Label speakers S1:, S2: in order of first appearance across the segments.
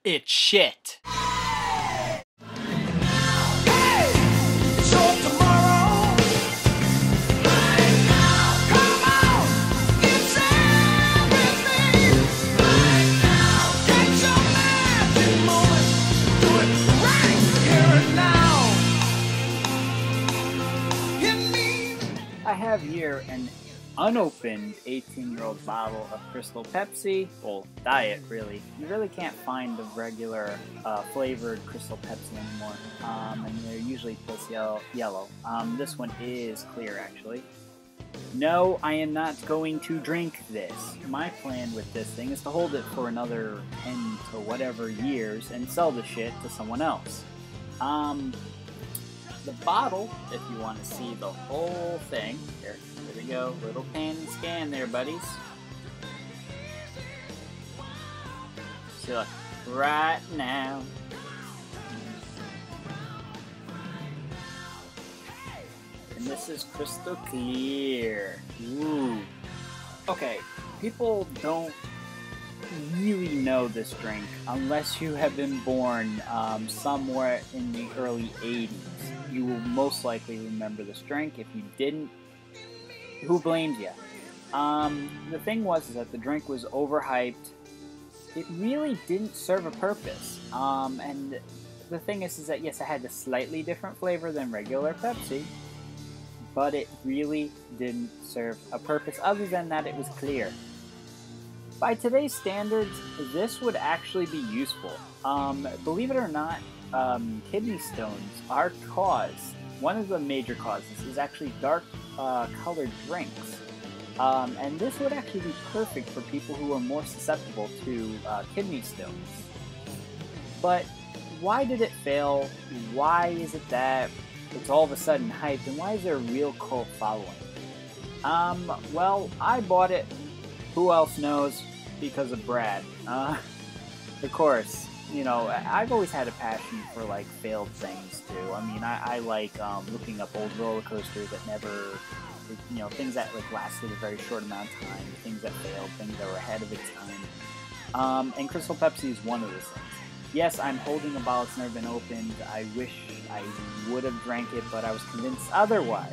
S1: It's shit.
S2: I have here an unopened 18-year-old bottle of Crystal Pepsi, well, diet really. You really can't find the regular flavored Crystal Pepsi anymore, and they're usually piss yellow. This one is clear, actually. No, I am not going to drink this. My plan with this thing is to hold it for another 10 to whatever years and sell the shit to someone else. The bottle, if you want to see the whole thing, here we go, little pan and scan there, buddies. So, right now. And this is crystal clear. Ooh. Okay, people don't really know this drink unless you have been born somewhere in the early 80s. You will most likely remember this drink. If you didn't, who blames you? The thing was that the drink was overhyped. It really didn't serve a purpose. And the thing is that yes, it had a slightly different flavor than regular Pepsi, but it really didn't serve a purpose other than that it was clear. By today's standards, this would actually be useful. Believe it or not, kidney stones are caused. One of the major causes is actually dark colored drinks. And this would actually be perfect for people who are more susceptible to kidney stones. But why did it fail? Why is it that it's all of a sudden hyped? And why is there a real cult following? Well, I bought it. Who else knows? Because of Brad. Of course. You know, I've always had a passion for, like, failed things, too. I mean, I like looking up old roller coasters that never, you know, things that, like, lasted a very short amount of time, things that failed, things that were ahead of its time. And Crystal Pepsi is one of those things. Yes, I'm holding a bottle that's never been opened. I wish I would have drank it, but I was convinced otherwise.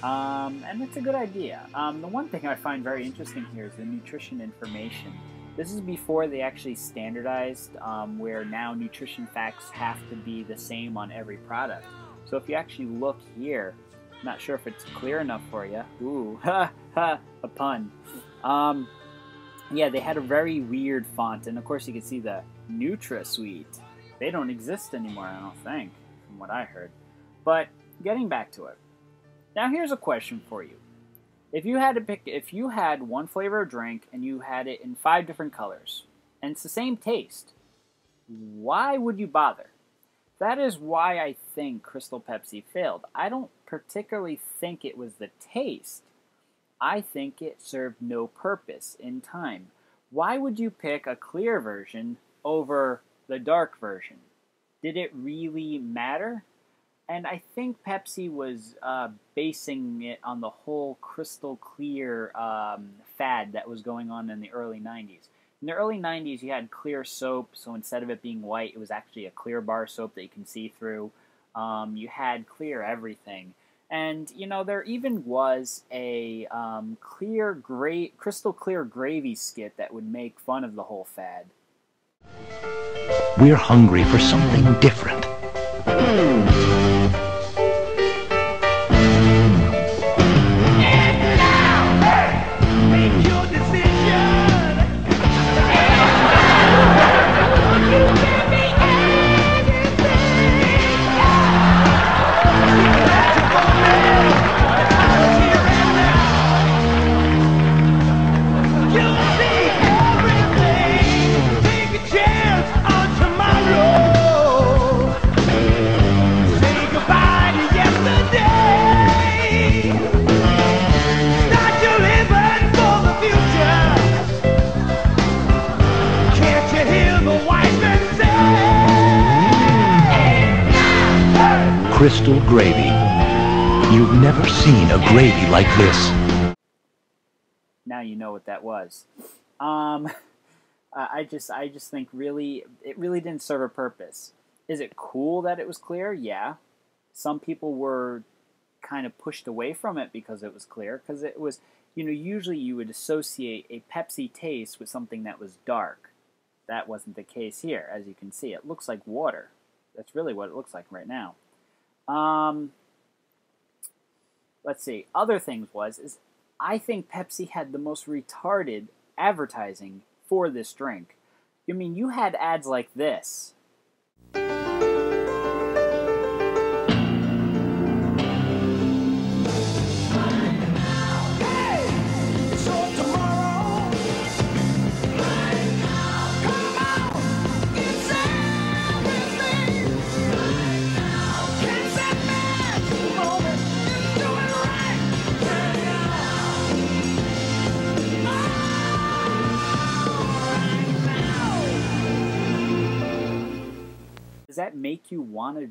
S2: And it's a good idea. The one thing I find very interesting here is the nutrition information. This is before they actually standardized, where now nutrition facts have to be the same on every product. So if you actually look here, I'm not sure if it's clear enough for you. Ooh, ha, ha, a pun. Yeah, they had a very weird font, and of course you can see the NutraSweet. They don't exist anymore, I don't think, from what I heard. But getting back to it. Now here's a question for you. If you had one flavor of drink and you had it in 5 different colors, and it's the same taste, why would you bother? That is why I think Crystal Pepsi failed. I don't particularly think it was the taste. I think it served no purpose in time. Why would you pick a clear version over the dark version? Did it really matter? And I think Pepsi was basing it on the whole crystal clear fad that was going on in the early 90s. In the early 90s, you had clear soap, so instead of it being white, it was actually a clear bar soap that you can see through. You had clear everything. And, you know, there even was a crystal clear gravy skit that would make fun of the whole fad.
S3: We're hungry for something different. Crystal gravy. You've never seen a gravy like this.
S2: Now you know what that was. I just think really, it really didn't serve a purpose. Is it cool that it was clear? Yeah. Some people were kind of pushed away from it because it was clear, because it was, usually you would associate a Pepsi taste with something that was dark. That wasn't the case here, as you can see. It looks like water. That's really what it looks like right now. Let's see. Other things is I think Pepsi had the most retarded advertising for this drink. I mean, you had ads like this. Does that make you want to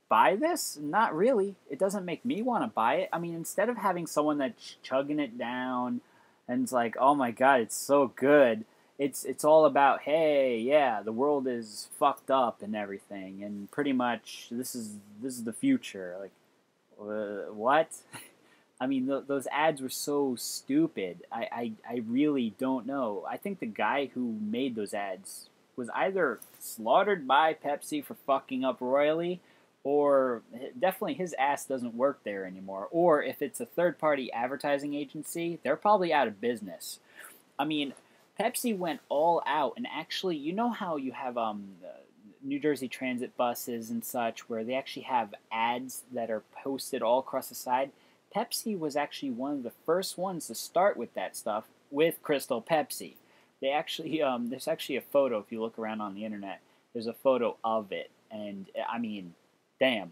S2: buy this? Not really. It doesn't make me want to buy it. I mean, instead of having someone that's chugging it down and it's like, oh my god, it's so good, it's all about, hey, yeah, the world is fucked up and everything, and pretty much this is the future. Like, what? I mean, those ads were so stupid. I really don't know. I think the guy who made those ads was either slaughtered by Pepsi for fucking up royally, or definitely his ass doesn't work there anymore. Or if it's a third-party advertising agency, they're probably out of business. I mean, Pepsi went all out, and actually, you know how you have New Jersey Transit buses and such, where they actually have ads that are posted all across the side? Pepsi was actually one of the first ones to start with that stuff with Crystal Pepsi. They actually, there's actually a photo, if you look around on the internet, there's a photo of it, and I mean, damn,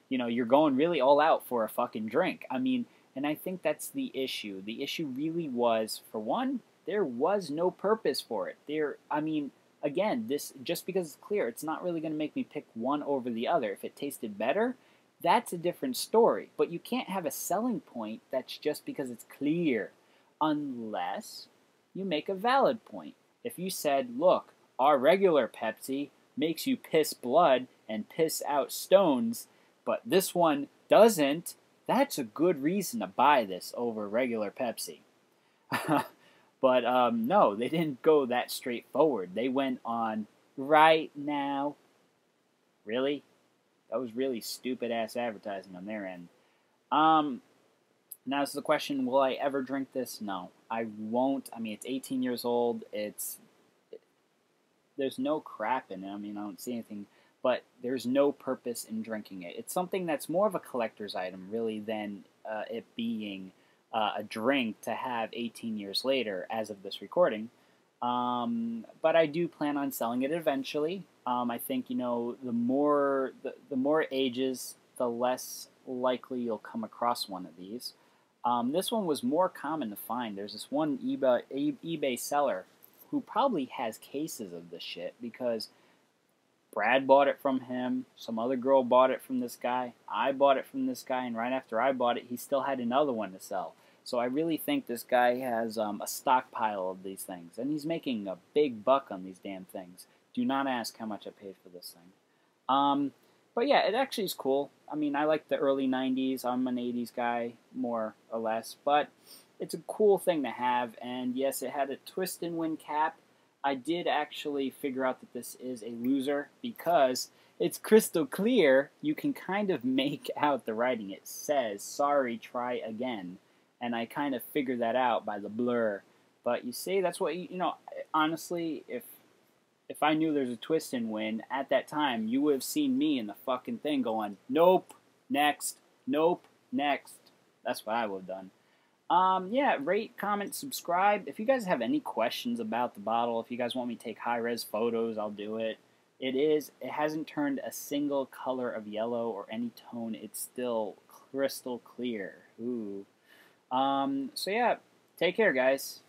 S2: you're going really all out for a fucking drink. I mean, and I think that's the issue. The issue really was, for one, there was no purpose for it. I mean, again, this, just because it's clear, it's not really going to make me pick one over the other. If it tasted better, that's a different story. But you can't have a selling point that's just because it's clear, unless you make a valid point. If you said, look, our regular Pepsi makes you piss blood and piss out stones, but this one doesn't, that's a good reason to buy this over regular Pepsi. But no, they didn't go that straightforward. They went on right now. Really? That was really stupid-ass advertising on their end. Now this is the question, will I ever drink this? No, I won't. I mean, it's 18 years old. There's no crap in it. I mean, I don't see anything, but there's no purpose in drinking it. It's something that's more of a collector's item, really, than it being a drink to have 18 years later, as of this recording. But I do plan on selling it eventually. I think, the more ages, the less likely you'll come across one of these. This one was more common to find. There's this one eBay seller who probably has cases of this shit, because Brad bought it from him, some other girl bought it from this guy, I bought it from this guy, and right after I bought it, he still had another one to sell. So I really think this guy has a stockpile of these things, and he's making a big buck on these damn things. Do not ask how much I paid for this thing. But yeah, it actually is cool. I mean, I like the early 90s. I'm an 80s guy, more or less. But it's a cool thing to have. And yes, it had a twist and win cap. I did actually figure out that this is a loser because it's crystal clear. You can kind of make out the writing. It says, sorry, try again. And I kind of figured that out by the blur. But you see, that's what, honestly, if I knew there's a twist and win at that time, you would have seen me in the fucking thing going, nope, next, nope, next. That's what I would have done. Yeah, rate, comment, subscribe. If you guys have any questions about the bottle, if you guys want me to take high-res photos, I'll do it. It hasn't turned a single color of yellow or any tone. It's still crystal clear. Ooh. So yeah, take care, guys.